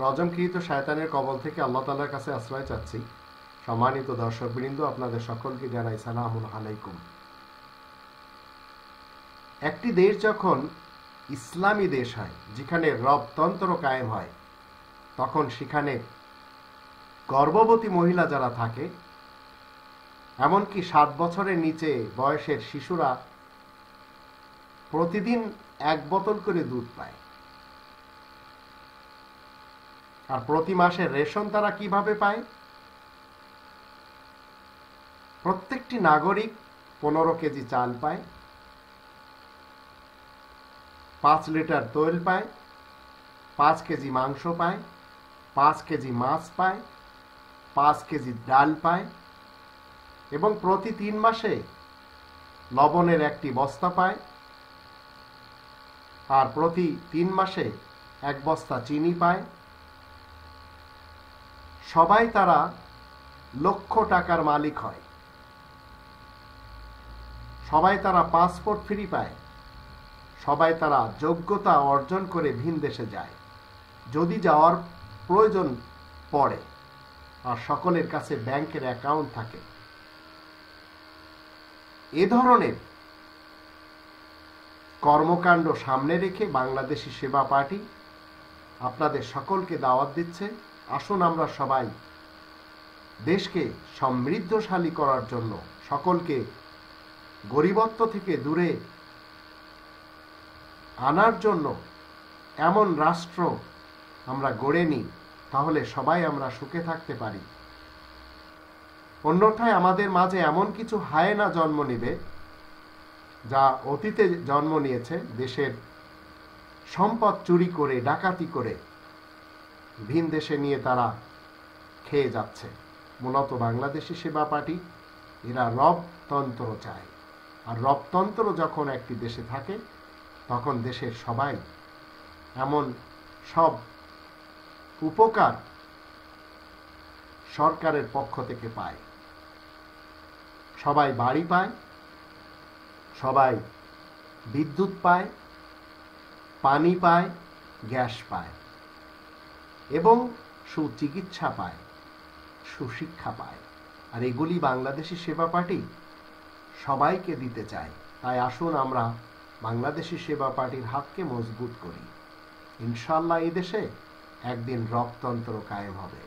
রজমকৃত শয়তানের কবল থেকে আল্লাহ তাআলার কাছে আশ্রয় চাচ্ছি। সম্মানিত দর্শকবৃন্দ, আপনাদের সকলকে জানাই সালামুন আলাইকুম। একটি দেশ যখন ইসলামী দেশ হয়, যেখানে রবতন্ত্র কায়েম হয়, তখন সেখানে গর্ভবতী মহিলা যারা থাকে, এমনকি 7 বছরের নিচে বয়সের শিশুরা প্রতিদিন 1 বোতল করে দুধ পায়। আর প্রতি মাসে রেশন তারা কিভাবে পায়? প্রত্যেকটি নাগরিক 15 কেজি চাল পায়, 5 লিটার তৈল পায়, 5 কেজি মাংস পায়, 5 কেজি মাছ পায়, 5 কেজি ডাল পায় এবং প্রতি 3 মাসে লবণের একটি বস্তা পায়, আর প্রতি 3 মাসে 1 বস্তা চিনি পায়। সবাই তারা লক্ষ টাকার মালিক হয়, সবাই তারা পাসপোর্ট ফ্রি পায়, সবাই তারা যোগ্যতা অর্জন করে ভিন দেশে যায় যদি যাওয়ার প্রয়োজন পড়ে, আর সকলের কাছে ব্যাংকের অ্যাকাউন্ট থাকে। এ ধরনের কর্মকাণ্ড সামনে রেখে বাংলাদেশি সেবা পার্টি আপনাদের সকলকে দাওয়াত দিচ্ছে, আসুন আমরা সবাই দেশকে সমৃদ্ধশালী করার জন্য, সকলকে গরিবত্ব থেকে দূরে আনার জন্য এমন রাষ্ট্র আমরা গড়ে নিই, তাহলে সবাই আমরা সুখে থাকতে পারি। অন্যথায় আমাদের মাঝে এমন কিছু হায়েনা জন্ম নেবে, যা অতীতে জন্ম নিয়েছে, দেশের সম্পদ চুরি করে, ডাকাতি করে ভিন দেশে নিয়ে তারা খেয়ে যাচ্ছে। মূলত বাংলাদেশি সেবা পার্টি এরা রবতন্ত্র চায়, আর রবতন্ত্র যখন একটি দেশে থাকে, তখন দেশের সবাই এমন সব উপকার সরকারের পক্ষ থেকে পায়। সবাই বাড়ি পায়, সবাই বিদ্যুৎ পায়, পানি পায়, গ্যাস পায় এবং সুচিকিৎসা পায়, সুশিক্ষা পায়। আর এগুলি বাংলাদেশি সেবা পার্টি সবাইকে দিতে চায়। তাই আসুন আমরা বাংলাদেশি সেবা পার্টির হাতকে মজবুত করি। ইনশাআল্লাহ এই দেশে একদিন রবতন্ত্র কায়েম হবে।